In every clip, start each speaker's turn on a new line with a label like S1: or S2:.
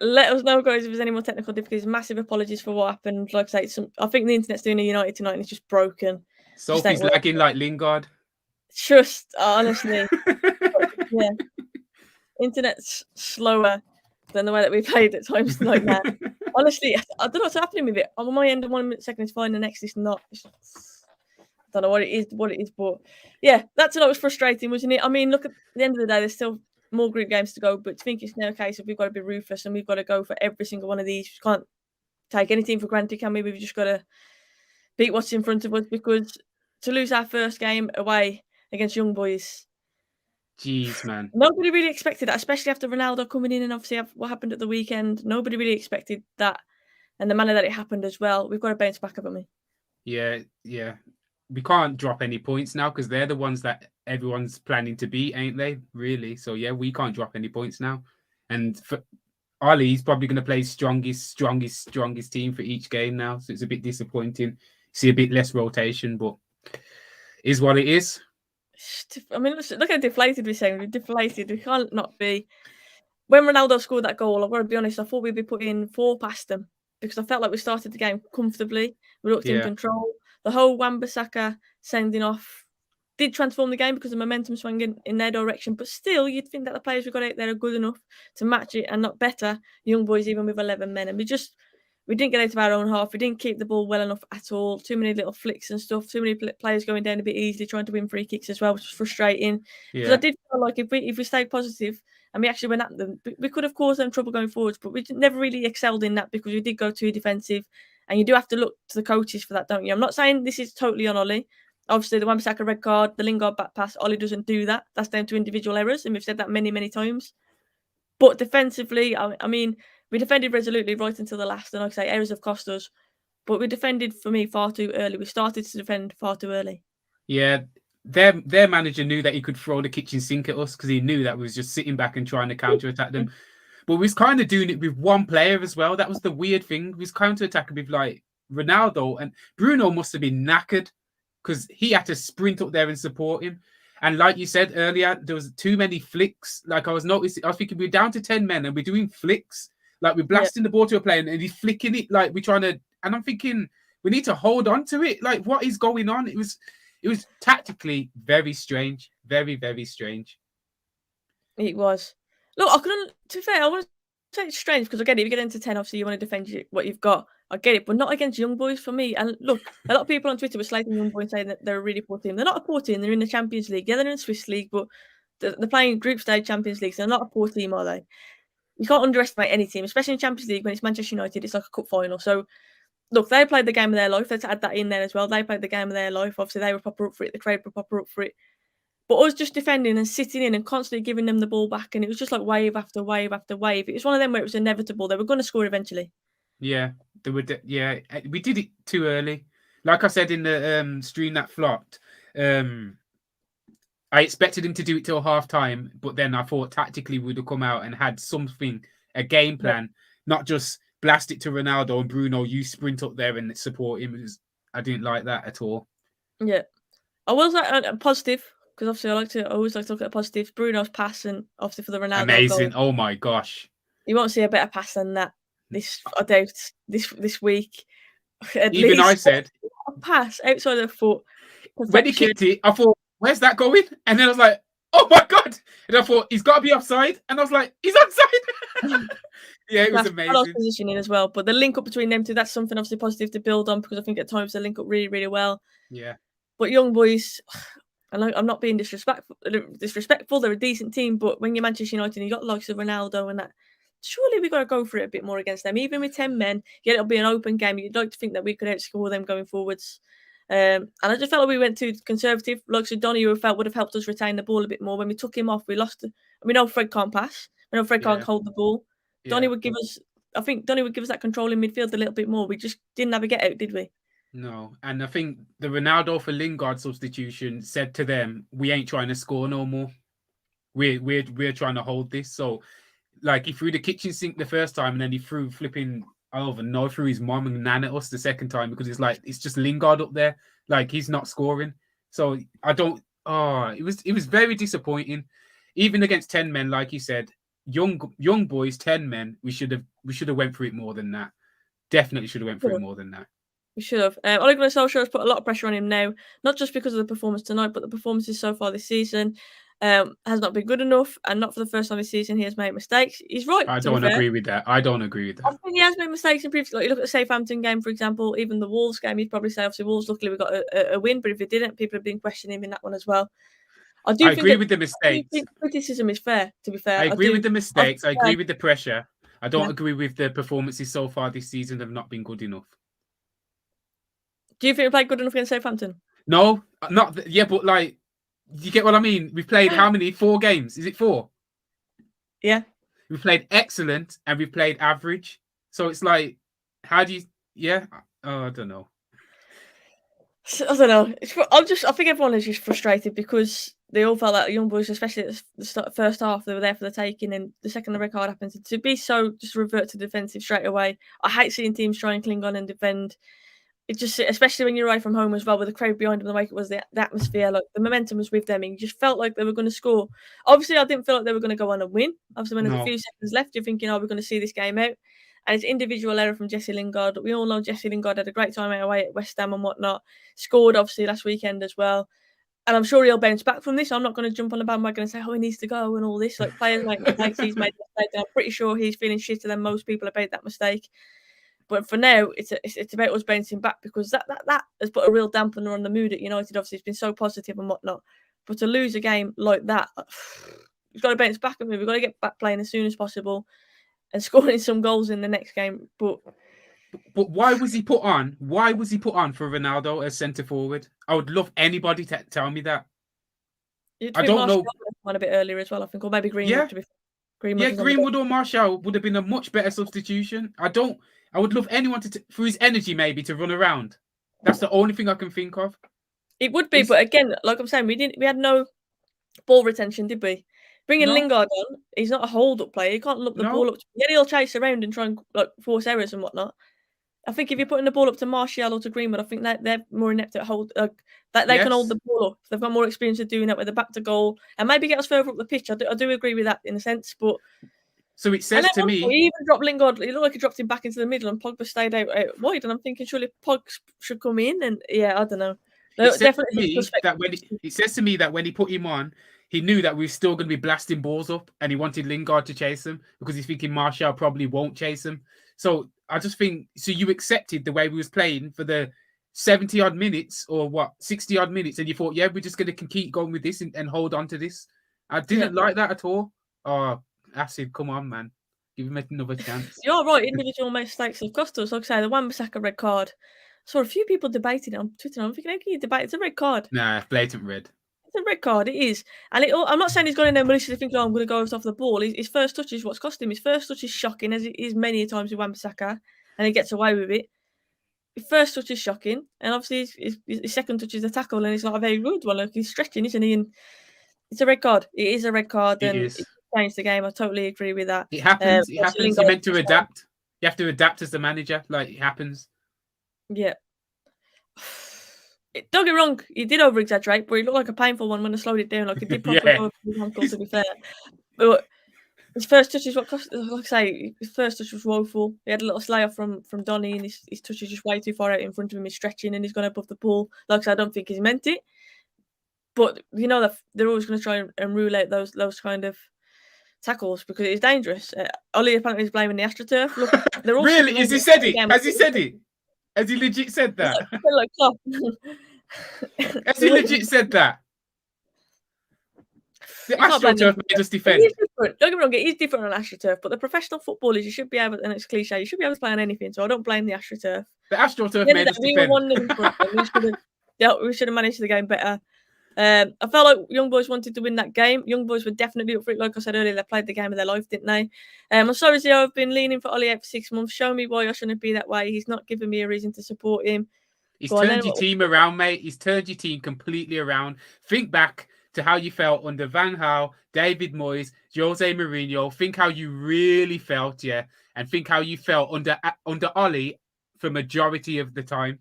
S1: Let us know, guys, if there's any more technical difficulties. Massive apologies for what happened. Like I say, I think the internet's doing a United tonight and it's just broken. Just ain't
S2: Sophie's
S1: working.
S2: lagging like Lingard.
S1: Just honestly, yeah, internet's slower than the way that we played at times tonight. Now, honestly, I don't know what's happening with it. On my end, 1 second it's fine, the next it's not. I don't know what it is, but yeah, that tonight was frustrating, wasn't it? I mean, look, at the end of the day, there's still more group games to go, but I think it's now a case of we've got to be ruthless and we've got to go for every single one of these. We can't take anything for granted, can we? We've just got to beat what's in front of us, because to lose our first game away against Young Boys,
S2: Jeez, man.
S1: nobody really expected that, especially after Ronaldo coming in and obviously what happened at the weekend. Nobody really expected that, and the manner that it happened as well. We've got to bounce back, haven't we?
S2: Yeah. We can't drop any points now because they're the ones that everyone's planning to beat, ain't they? Really? So yeah, we can't drop any points now. And for Ali, he's probably going to play strongest team for each game now. So it's a bit disappointing. See a bit less rotation, but is what it is.
S1: I mean, look how deflated we're saying. We're deflated. We can't not be. When Ronaldo scored that goal, I've got to be honest, I thought we'd be putting 4 past them, because I felt like we started the game comfortably. We looked in control. The whole Wan-Bissaka sending off did transform the game because the momentum swung in their direction. But still, you'd think that the players we got out there are good enough to match it, and not better Young Boys even with 11 men. And we didn't get out of our own half. We didn't keep the ball well enough at all. Too many little flicks and stuff. Too many players going down a bit easily, trying to win free kicks as well, which was frustrating. Because I did feel like if we stayed positive and we actually went at them, we could have caused them trouble going forwards. But we never really excelled in that because we did go too defensive. And you do have to look to the coaches for that, don't you? I'm not saying this is totally on Ollie. Obviously, the Wan-Bissaka red card, the Lingard back pass, Ollie doesn't do that. That's down to individual errors, and we've said that many, many times. But defensively, I mean, we defended resolutely right until the last, and like I say, errors have cost us. But we defended, for me, far too early. We started to defend far too early.
S2: Yeah, their manager knew that he could throw the kitchen sink at us because he knew that we was just sitting back and trying to counter-attack them. But we was kind of doing it with one player as well. That was the weird thing. We was counter-attacking with like Ronaldo, and Bruno must have been knackered because he had to sprint up there and support him. And like you said earlier, there was too many flicks. Like I was thinking we're down to 10 men and we're doing flicks. Like we're blasting the ball to a player and he's flicking it. Like we're trying to, and I'm thinking we need to hold on to it. Like what is going on? It was tactically very strange. Very, very strange.
S1: It was. Look, I couldn't, to be fair, I want to say it's strange because I get it. If you get into 10, obviously you want to defend what you've got. I get it, but not against Young Boys for me. And look, a lot of people on Twitter were slating Young Boys saying that they're a really poor team. They're not a poor team. They're in the Champions League. Yeah, they're in the Swiss League, but they're playing group stage Champions League. So they're not a poor team, are they? You can't underestimate any team, especially in Champions League when it's Manchester United. It's like a cup final. So, look, they played the game of their life. Let's add that in there as well. They played the game of their life. Obviously, they were proper up for it. The crowd were proper up for it. But us just defending and sitting in and constantly giving them the ball back, and it was just like wave after wave after wave. It was one of them where it was inevitable. They were going to score eventually.
S2: Yeah, they were. We did it too early. Like I said in the stream that flopped, I expected him to do it till half time, but then I thought tactically we would have come out and had something, a game plan, not just blast it to Ronaldo and Bruno, you sprint up there and support him. I didn't like that at all.
S1: Yeah. I was like positive, because obviously I always like to look at the positives. Bruno's pass, and obviously for the Ronaldo
S2: Amazing.
S1: goal.
S2: Oh my gosh.
S1: You won't see a better pass than that I doubt this week. At
S2: Even
S1: least
S2: I said
S1: a pass outside of the foot.
S2: When he kicked it, I thought, where's that going? And then I was like, oh my God. And I thought, he's got to be offside. And I was like, he's offside. Yeah, it was amazing.
S1: Positioning as well. But the link up between them two, that's something obviously positive to build on, because I think at times they link up really, really well.
S2: Yeah.
S1: But Young Boys, I'm not being disrespectful. They're a decent team, but when you're Manchester United and you got the likes of Ronaldo and that, surely we got to go for it a bit more against them. Even with 10 men, yet it'll be an open game. You'd like to think that we could outscore them going forwards. And I just felt like we went too conservative. Like Donny, who felt would have helped us retain the ball a bit more. When we took him off, we lost. We know Fred can't pass. We know Fred can't hold the ball. Yeah. Donny would give us that control in midfield a little bit more. We just didn't have a get out, did we?
S2: No, and I think the Ronaldo for Lingard substitution said to them, "We ain't trying to score no more. We're trying to hold this." So, like, he threw the kitchen sink the first time, and then he threw through his mom and nan at us the second time, because it's just Lingard up there, like he's not scoring. So I don't. Oh, it was very disappointing. Even against 10 men, like you said, young boys, 10 men. We should have went through it more than that. Definitely should have went through it more than that.
S1: We should have. Ole Gunnar Solskjaer has put a lot of pressure on him now, not just because of the performance tonight, but the performances so far this season has not been good enough, and not for the first time this season he has made mistakes. He's right.
S2: I don't agree with that. I don't agree with that.
S1: I think he has made mistakes in previous. Like you look at the Southampton game, for example, even the Wolves game. You'd probably say, obviously, Wolves. Luckily, we got a win, but if we didn't, people have been questioning him in that one as well. I
S2: agree with the mistakes.
S1: Criticism is fair. To be fair,
S2: I agree with the mistakes. I agree with the pressure. I don't agree with the performances so far this season have not been good enough.
S1: Do you think we played good enough against Southampton?
S2: No, not but like, you get what I mean? We've played how many? 4 games? Is it 4?
S1: Yeah.
S2: We've played excellent and we've played average. So it's like, how do you? Yeah, I don't know.
S1: I don't know. I think everyone is just frustrated because they all felt like young boys, especially at the first half, they were there for the taking, and the second the red card happens, to be so just revert to defensive straight away. I hate seeing teams try and cling on and defend. It just, especially when you're away from home as well, with the crowd behind them, the way it was, the atmosphere, like the momentum was with them, and you just felt like they were going to score. Obviously, I didn't feel like they were going to go on and win. Obviously, when there's a few seconds left, you're thinking, we're going to see this game out. And it's individual error from Jesse Lingard. We all know Jesse Lingard had a great time out away at West Ham and whatnot. Scored, obviously, last weekend as well. And I'm sure he'll bounce back from this. I'm not going to jump on the bandwagon and say, he needs to go and all this. Like, players make mistakes, he's made mistakes. And I'm pretty sure he's feeling shitter than most people about that mistake. But for now, it's about us bouncing back, because that has put a real dampener on the mood at United. Obviously, it's been so positive and whatnot. But to lose a game like that, we've got to bounce back. We've got to get back playing as soon as possible and scoring some goals in the next game. But
S2: why was he put on? Why was he put on for Ronaldo as centre forward? I would love anybody to tell me that.
S1: I don't know. A bit earlier as well, I think, or maybe Greenwood.
S2: Yeah, Greenwood or Martial would have been a much better substitution. I would love anyone for his energy maybe to run around. That's the only thing I can think of.
S1: It would be, but again, like I'm saying, we had no ball retention, did we? Bringing Lingard on, he's not a hold-up player. He can't look the ball up. Yeah, he'll chase around and try and force errors and whatnot. I think if you're putting the ball up to Martial or to Greenwood, I think they're more inept at hold. That they can hold the ball up. They've got more experience of doing that with the back to goal and maybe get us further up the pitch. I do agree with that in a sense, but.
S2: So it says to me,
S1: he even dropped Lingard. It looked like he dropped him back into the middle, and Pogba stayed out wide. And I'm thinking, surely Pogba should come in. And I don't know.
S2: It says to me that when he put him on, he knew that we were still going to be blasting balls up, and he wanted Lingard to chase him because he's thinking Martial probably won't chase him. So I just think, so you accepted the way we was playing for the 70 odd minutes or 60 odd minutes, and you thought, we're just going to keep going with this and hold on to this. I didn't like that at all. Oh. Acid, come on, man. Give him another chance.
S1: You're right. Individual mistakes have cost us. Like I say, the Wan-Bissaka red card. I saw a few people debating it on Twitter. I'm thinking, how can you debate? It's a red card.
S2: Nah, blatant red.
S1: It's a red card. It is. And I'm not saying he's gone in there maliciously thinking, I'm going to go off the ball. His first touch is what's cost him. His first touch is shocking, as it is many times with Wan-Bissaka, and he gets away with it. His first touch is shocking, and obviously his second touch is a tackle, and it's not a very good one. Like, he's stretching, isn't he? And it's a red card. It is a red card.
S2: It is.
S1: Change the game. I totally agree with that.
S2: It happens. It happens. You're meant to adapt. You have to adapt as the manager. Like, it happens.
S1: Yeah. Don't get me wrong. He did over exaggerate, but he looked like a painful one when I slowed it down. Like, he did probably go over his ankle, to be fair. But his first touch is what cost. Like I say, his first touch was woeful. He had a little slay off from Donny, and his touch is just way too far out in front of him. He's stretching, and he's gone above the ball. Like I said, I don't think he's meant it. But you know that they're always going to try and rule out those kind of tackles because it's dangerous. Ollie apparently is blaming the AstroTurf. Look, they're all
S2: really? Has he said it? Has he said it? Has he legit said that? Has he legit said that? The AstroTurf made us defend.
S1: Don't get me wrong, it is different on AstroTurf, but the professional footballers, you should be able, and it's cliche, you should be able to play on anything, so I don't blame the AstroTurf.
S2: The AstroTurf made us defend.
S1: We should have managed the game better. I felt like young boys wanted to win that game. Young boys were definitely up for it. Like I said earlier, they played the game of their life, didn't they? I'm sorry, Zio, I've been leaning for Ollie out for 6 months. Show me why I shouldn't be that way. He's not giving me a reason to support him.
S2: He's turned your team around, mate. He's turned your team completely around. Think back to how you felt under Van Gaal, David Moyes, Jose Mourinho. Think how you really felt, and think how you felt under Ollie for majority of the time.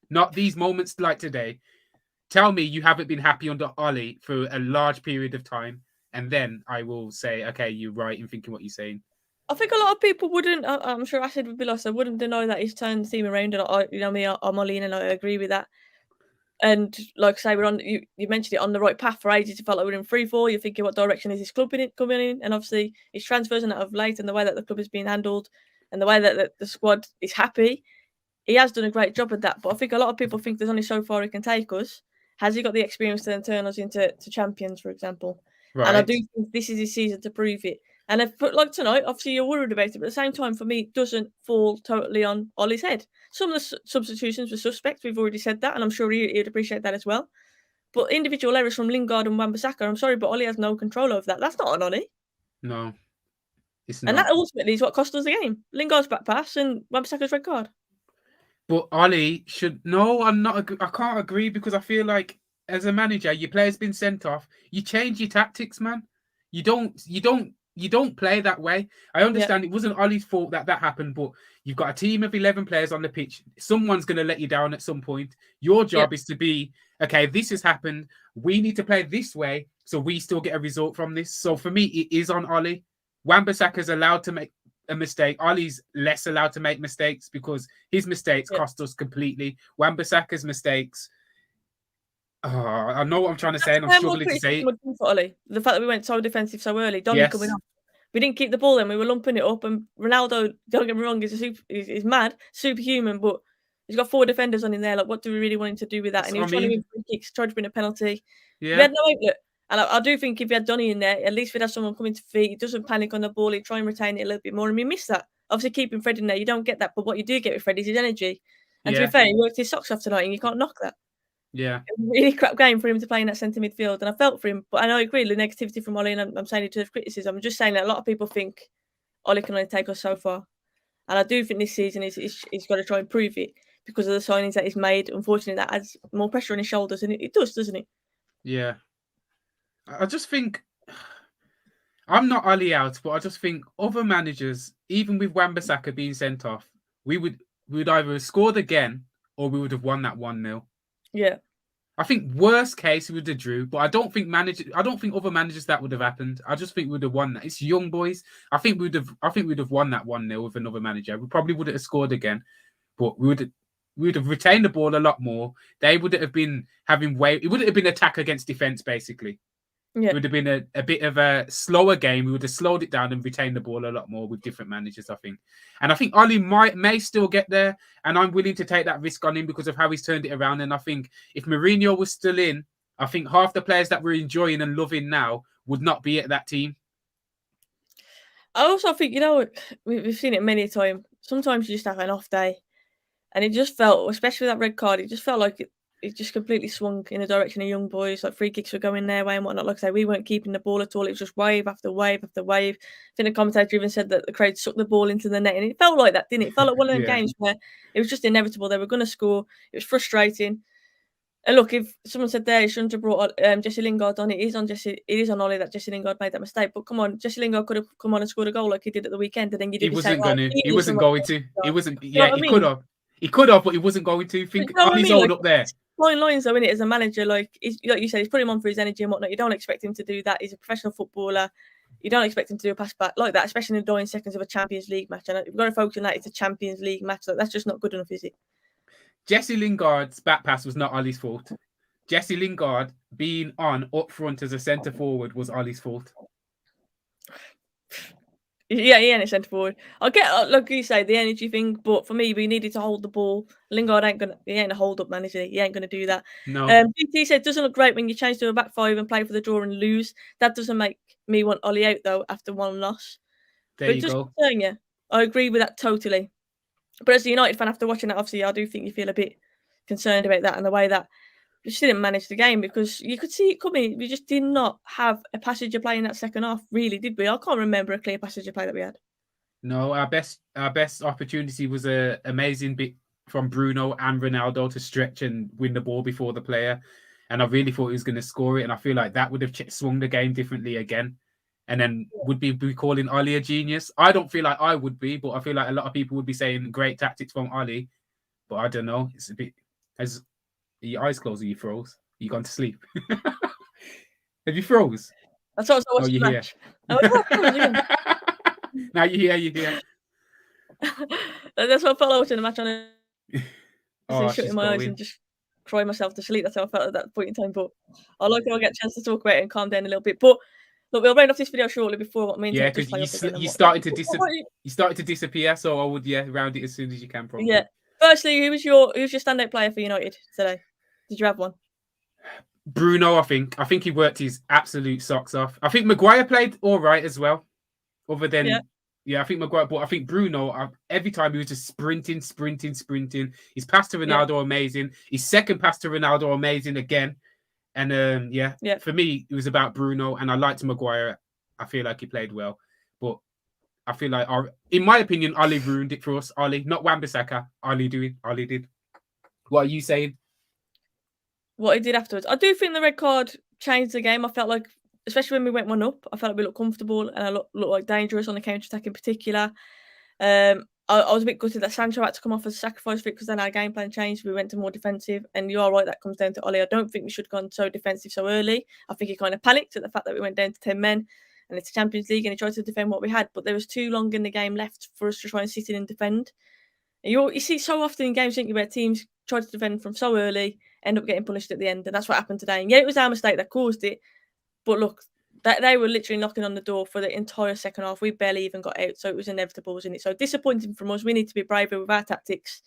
S2: Not these moments like today. Tell me you haven't been happy under Ollie for a large period of time, and then I will say, okay, you're right in thinking what you're saying.
S1: I think a lot of people wouldn't. I'm sure Acid would be lost. I wouldn't deny that he's turned the team around, and I'm all in, and I agree with that. And like I say, we're on. You mentioned it on the right path for ages. It felt like we're in 3-4. You're thinking, what direction is this club coming in? And obviously, his transfers and that of late, and the way that the club is being handled, and the way that the squad is happy. He has done a great job at that, but I think a lot of people think there's only so far he can take us. Has he got the experience to then turn us into champions, for example? And I
S2: Right.
S1: do think this is his season to prove it. And if, like tonight, obviously you're worried about it, but at the same time, for me, it doesn't fall totally on Ollie's head. Some of the substitutions were suspect. We've already said that, and I'm sure he'd appreciate that as well. But individual errors from Lingard and Wan-Bissaka, I'm sorry, but Ollie has no control over that. That's not on Ollie.
S2: No, it's
S1: And
S2: not.
S1: that ultimately is what cost us the game. Lingard's back pass and Wan-Bissaka's red card.
S2: But Ollie should no. I'm not. I can't agree because I feel like as a manager, your player's been sent off. You change your tactics, man. You don't play that way. I understand it wasn't Ollie's fault that happened, but you've got a team of 11 players on the pitch. Someone's going to let you down at some point. Your job is to be, okay, this has happened. We need to play this way so we still get a result from this. So for me, it is on Ollie. Wan-Bissaka's allowed to make a mistake. Ollie's less allowed to make mistakes because his mistakes cost us completely. Wan-Bissaka's mistakes, I know what I'm trying to say, and I'm struggling to say it.
S1: For Ollie. The fact that we went so defensive so early, Donny coming off. We didn't keep the ball then. We were lumping it up, and Ronaldo, don't get me wrong, he's mad, superhuman, but he's got 4 defenders on in there. Like, what do we really want him to do with that?
S2: That's
S1: and he was trying to win free kicks, tried to win a penalty.
S2: Yeah.
S1: We had no outlet. And I do think if we had Donny in there, at least we'd have someone coming to feet. He doesn't panic on the ball. He'd try and retain it a little bit more. And we miss that. Obviously, keeping Fred in there, you don't get that. But what you do get with Fred is his energy. And to be fair, he worked his socks off tonight, and you can't knock that.
S2: Yeah.
S1: It was a really crap game for him to play in that centre midfield. And I felt for him. But I agree, the negativity from Ollie, and I'm saying it to the criticism. I'm just saying that a lot of people think Ollie can only take us so far. And I do think this season he's got to try and prove it because of the signings that he's made. Unfortunately, that adds more pressure on his shoulders. And it does, doesn't it?
S2: Yeah. I just think I'm not Ollie out, but I just think other managers, even with Wan-Bissaka being sent off, we would either have scored again or we would have won that 1-0.
S1: Yeah.
S2: I think worst case we would have drew, but I don't think other managers that would have happened. I just think we would have won that. It's young boys. I think we'd have won that 1-0 with another manager. We probably would have scored again, but we would have retained the ball a lot more. They would have been having it would have been attack against defense basically.
S1: Yeah.
S2: It would have been a bit of a slower game. We would have slowed it down and retained the ball a lot more with different managers, I think. And I think Ollie may still get there, and I'm willing to take that risk on him because of how he's turned it around. And I think if Mourinho was still in, I think half the players that we're enjoying and loving now would not be at that team.
S1: I also think, we've seen it many times. Sometimes you just have an off day. And it just felt, especially with that red card, it just felt like it just completely swung in the direction of young boys. Like free kicks were going their way and whatnot. Like I say, we weren't keeping the ball at all. It was just wave after wave after wave. I think the commentator even said that the crowd sucked the ball into the net. And it felt like that, didn't it? It felt like one of them games where it was just inevitable. They were going to score. It was frustrating. And look, if someone said there he shouldn't have brought Jesse Lingard on, it is on Ollie that Jesse Lingard made that mistake. But come on, Jesse Lingard could have come on and scored a goal like he did at the weekend. And then you did
S2: He wasn't going to. He wasn't going to. He wasn't.
S1: Yeah,
S2: he could have. He could have, but he wasn't going to. Think on his own up there.
S1: Fine lines though, innit? As a manager, like you said, he's put him on for his energy and whatnot. You don't expect him to do that. He's a professional footballer. You don't expect him to do a pass back like that, especially in the dying seconds of a Champions League match. And we've got to focus on that. It's a Champions League match. Like, that's just not good enough, is it?
S2: Jesse Lingard's back pass was not Ollie's fault. Jesse Lingard being on up front as a centre forward was Ollie's fault.
S1: Yeah, he ain't a centre forward. I get, like you say, the energy thing, but for me, we needed to hold the ball. Lingard he ain't a hold-up manager. He ain't going to do that.
S2: No.
S1: BT said, doesn't look great when you change to a back five and play for the draw and lose. That doesn't make me want Ollie out, though, after one loss.
S2: There you go.
S1: I agree with that totally. But as a United fan, after watching that, obviously, I do think you feel a bit concerned about that and the way that we just didn't manage the game because you could see it coming. We just did not have a passage of play in that second half, really, did we? I can't remember a clear passage of play that we had.
S2: No, our best opportunity was an amazing bit from Bruno and Ronaldo to stretch and win the ball before the player. And I really thought he was going to score it. And I feel like that would have swung the game differently again. And then would be calling Ollie a genius. I don't feel like I would be, but I feel like a lot of people would be saying great tactics from Ollie. But I don't know. It's a bit... Are your eyes closed or you froze? You gone to sleep? Have you froze?
S1: That's what I was
S2: Oh,
S1: watching
S2: you
S1: the
S2: hear?
S1: match. I went, "Oh, God, again."
S2: Now you hear, you hear.
S1: That's what I felt like watching the match, honestly,
S2: Oh,
S1: shutting
S2: she's
S1: my eyes and
S2: going.
S1: just crying myself to sleep. That's how I felt at that point in time, but I like when I get a chance to talk about it and calm down a little bit. But look, we'll round off this video shortly before my
S2: Yeah,
S1: internet does
S2: because
S1: play up again and
S2: you
S1: whatnot.
S2: started to you started to disappear, so I would round it as soon as you can,
S1: Yeah.
S2: probably.
S1: Firstly, who's your standout player for United today? Did you have one?
S2: Bruno, I think he worked his absolute socks off. I think Maguire played all right as well. Other
S1: Yeah.
S2: than I think Maguire, but I think Bruno, every time he was just sprinting. His pass to
S1: Yeah.
S2: Ronaldo amazing. His second pass to Ronaldo amazing again. And
S1: Yeah.
S2: for me, it was about Bruno, and I liked Maguire. I feel like he played well, but I feel like, in my opinion, Ollie ruined it for us. Ollie, not Wan-Bissaka. Ollie did. What are you saying?
S1: What he did afterwards. I do think the red card changed the game. I felt like, especially when we went 1-up, I felt like we looked comfortable and I looked like dangerous on the counter attack in particular. I was a bit gutted that Sancho had to come off as a sacrifice for it because then our game plan changed. We went to more defensive, and you are right, that comes down to Ollie. I don't think we should have gone so defensive so early. I think he kind of panicked at the fact that we went down to 10 men and it's Champions League and he tried to defend what we had, but there was too long in the game left for us to try and sit in and defend. And you see so often in games, don't you, where teams try to defend from so early, end up getting punished at the end, and that's what happened today. And yeah, it was our mistake that caused it, but look, they were literally knocking on the door for the entire second half. We barely even got out, so it was inevitable, wasn't it? So disappointing from us. We need to be braver with our tactics.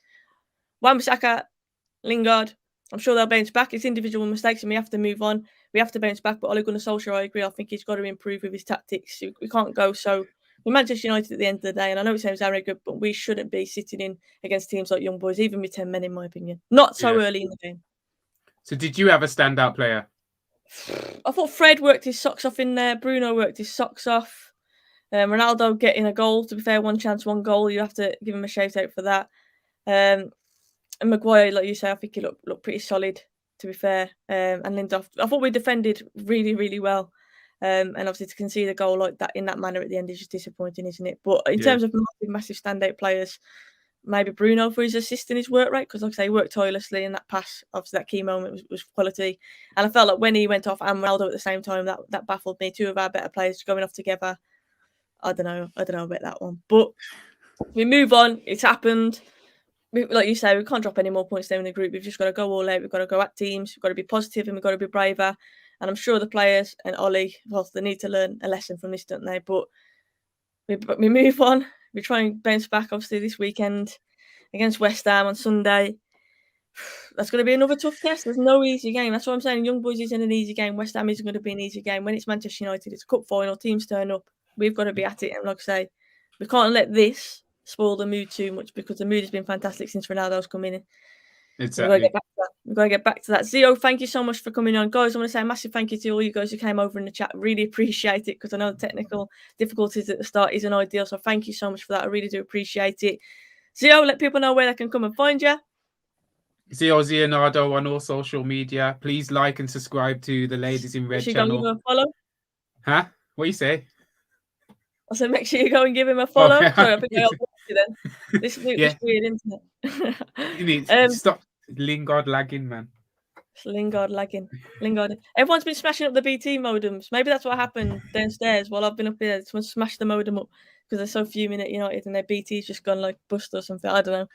S1: Wan-Bissaka, Lingard, I'm sure they'll bounce back. It's individual mistakes and we have to move on. We have to bounce back, but Ole Gunnar Solskjaer, I agree. I think he's got to improve with his tactics. We can't go so... We're Manchester United at the end of the day, and I know it sounds arrogant, but we shouldn't be sitting in against teams like Young Boys, even with 10 men, in my opinion. Not so early in the game.
S2: So did you have a standout player?
S1: I thought Fred worked his socks off in there. Bruno worked his socks off. Ronaldo getting a goal. To be fair, one chance, one goal. You have to give him a shout out for that. And Maguire, like you say, I think he looked pretty solid, to be fair. And Lindelof, I thought we defended really, really well. And obviously to concede a goal like that in that manner at the end is just disappointing, isn't it? But in terms of massive standout players, maybe Bruno for his assist and his work rate, because like I say, he worked tirelessly in that pass. Obviously that key moment was quality. And I felt like when he went off and Ronaldo at the same time, that baffled me. Two of our better players going off together. I don't know about that one. But we move on. It's happened. Like you say, we can't drop any more points down in the group. We've just got to go all out. We've got to go at teams. We've got to be positive and we've got to be braver. And I'm sure the players and Ollie, well, they need to learn a lesson from this, don't they? But we move on. We try and bounce back, obviously, this weekend against West Ham on Sunday. That's going to be another tough test. There's no easy game. That's what I'm saying. Young Boys isn't an easy game. West Ham isn't going to be an easy game. When it's Manchester United, it's a cup final. Teams turn up. We've got to be at it. And like I say, we can't let this spoil the mood too much because the mood has been fantastic since Ronaldo's come in.
S2: Exactly.
S1: We've got to get back to that. Zio, thank you so much for coming on. Guys, I want to say a massive thank you to all you guys who came over in the chat. Really appreciate it because I know the technical difficulties at the start isn't ideal. So thank you so much for that. I really do appreciate it. Zio, let people know where they can come and find you.
S2: Zio Zionardo on all social media. Please like and subscribe to the Ladies in Red channel.
S1: Give him a follow.
S2: Huh? What do you say?
S1: I said, make sure you go and give him a follow.
S2: Okay.
S1: Sorry, I think I helped you then. This weird internet.
S2: Stop Lingard lagging, man.
S1: Lingard lagging. Lingard. Everyone's been smashing up the BT modems. Maybe that's what happened downstairs while I've been up here. Someone smashed the modem up because they're so fuming at United and their BT's just gone like bust or something. I don't know.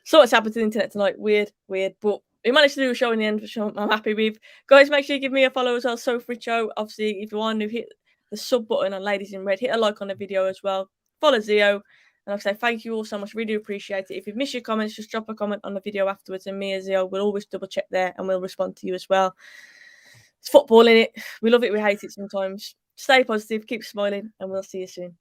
S1: So what's happened to the internet tonight? Weird. But we managed to do a show in the end, which I'm happy with. Guys, make sure you give me a follow as well. Sofricho. Obviously, if you want to hit the sub button on Ladies in Red, hit a like on the video as well. Follow Zio. And like I say, thank you all so much. Really appreciate it. If you've missed your comments, just drop a comment on the video afterwards. And me and Zio will always double check there and we'll respond to you as well. It's football, innit? We love it. We hate it sometimes. Stay positive. Keep smiling. And we'll see you soon.